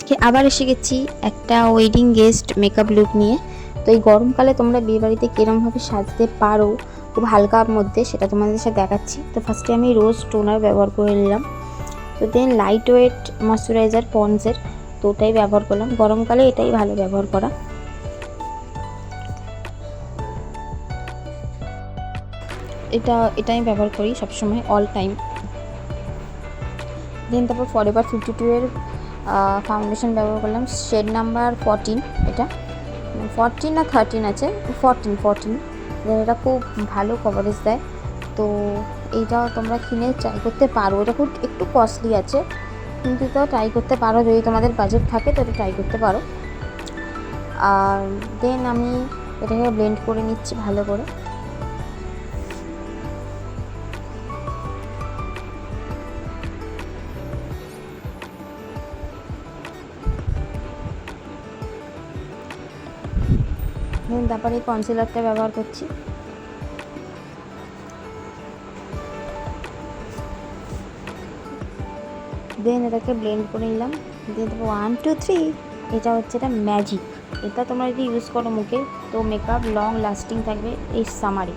আজকে আবার এসে গেছি একটা ওয়েডিং গেস্ট মেকআপ লুক নিয়ে। তো এই গরমকালে তোমরা বিয়েবাড়িতে কীরমভাবে সাজতে পারো খুব হালকার মধ্যে, সেটা তোমাদের সাথে দেখাচ্ছি। তো ফার্স্টে আমি রোজ টোনার ব্যবহার করে নিলাম। তো দেন লাইট ওয়েট ময়শ্চারাইজার পন্ডসের, তো ওটাই ব্যবহার করলাম। গরমকালে এটাই ভালো ব্যবহার করা। এটা আমি ব্যবহার করি সবসময়, অল টাইম। দেন তারপর ফরএভার 52 এর ফাউন্ডেশন ব্যবহার করলাম, শেড নাম্বার 14। এটা 14 না 13 আছে, 14। দেন এটা খুব ভালো কভারেজ দেয়। তো এইটাও তোমরা কিনে ট্রাই করতে পারো। এটা খুব একটু কস্টলি আছে, কিন্তু এটাও ট্রাই করতে পারো যদি তোমাদের বাজেট থাকে, তো এটা ট্রাই করতে পারো। আর দেন আমি এটাকে ব্লেন্ড করে নিচ্ছি ভালো করে। দেন তারপরে এই কনসিলারটা ব্যবহার করছি। দেন এটাকে ব্লেন্ড করে নিলাম। দিয়ে দেবো 1 2 3। এটা হচ্ছে এটা ম্যাজিক। এটা তোমরা যদি ইউজ করো মুখে, তো মেকআপ লং লাস্টিং থাকবে এই সামারে।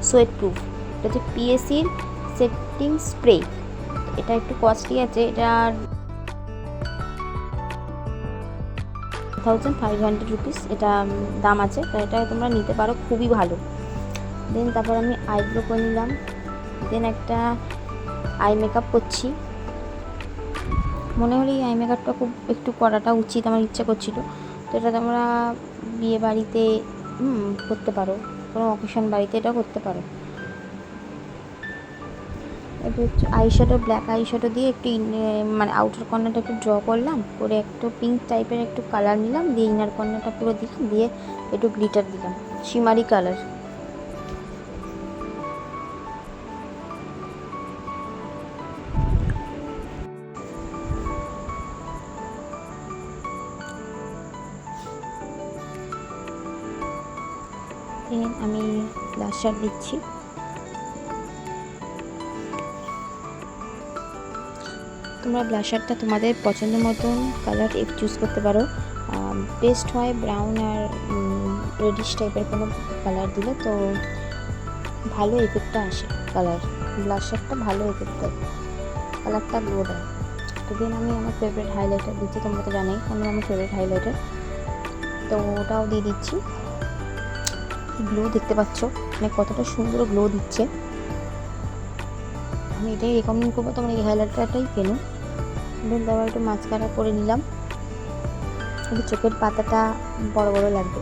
Sweat proof. এটা হচ্ছে পিএসির সেটিং স্প্রে। এটা একটু কস্টলি আছে, এটা 1500 রুপিস এটা দাম আছে। তো এটা তোমরা নিতে পারো, খুবই ভালো। দেন তারপর আমি আইব্রো করে নিলাম। দেন একটা আই মেকআপ করছি। মনে হলো এই আই মেকআপটা খুব একটু করাটা উচিত, আমার ইচ্ছা করছিল। তো এটা তোমরা বিয়ে বাড়িতে করতে পারো, কোনো অকেশন বাড়িতে এটা করতে পারো। এবার হচ্ছে আইশ্যাডো, ব্ল্যাক আইশ্যাডো দিয়ে একটু মানে আউটার কর্নারটা একটু ড্র করলাম, করে একটু পিঙ্ক টাইপের একটু কালার নিলাম, দিয়ে ইনার কর্নারটা পুরো দিলাম, দিয়ে একটু গ্লিটার দিলাম, শিমারি কালার। দেন আমি ব্লাশার দিচ্ছি। তোমরা ব্লাশারটা তোমাদের পছন্দ মতন কালার চুজ করতে পারো। বেস্ট হয় ব্রাউন আর রেডিশ টাইপের কোনো কালার দিলে, তো ভালো এফেক্টটা আসে। কালার ব্লাশারটা ভালো এফেক্ট দেয়, কালারটা গ্লো দেয়। তো দেন আমি আমার ফেভারিট হাইলাইটার দিচ্ছি। তোমরা তো জানোই আমার ফেভারিট হাইলাইটার, তো ওটাও দিয়ে দিচ্ছি। গ্লো দেখতে পাচ্ছ, মানে কতটা সুন্দর গ্লো দিচ্ছে। আমি এটাই রেকমেন্ড করবো, তোমরা এই হাইলাইটারটাই কেনো। দেন তারপর একটু মাস্কারা করে নিলাম, একটু চোখের পাতাটা বড় বড় লাগবে।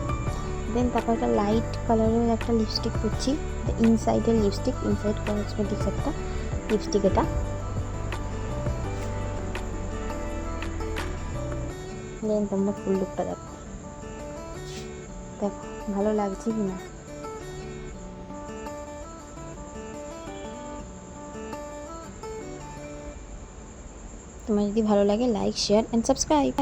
দেন তারপর একটা লাইট কালারের একটা লিপস্টিক করছি, ইনসাইডের লিপস্টিক, ইনসাইড কসমেটিক্স একটা লিপস্টিক এটা। দেন তোমরা ফুল লুকটা দেখো ভালো লাগছে কি না। তোমার যদি ভালো লাগে, লাইক, শেয়ার অ্যান্ড সাবস্ক্রাইব।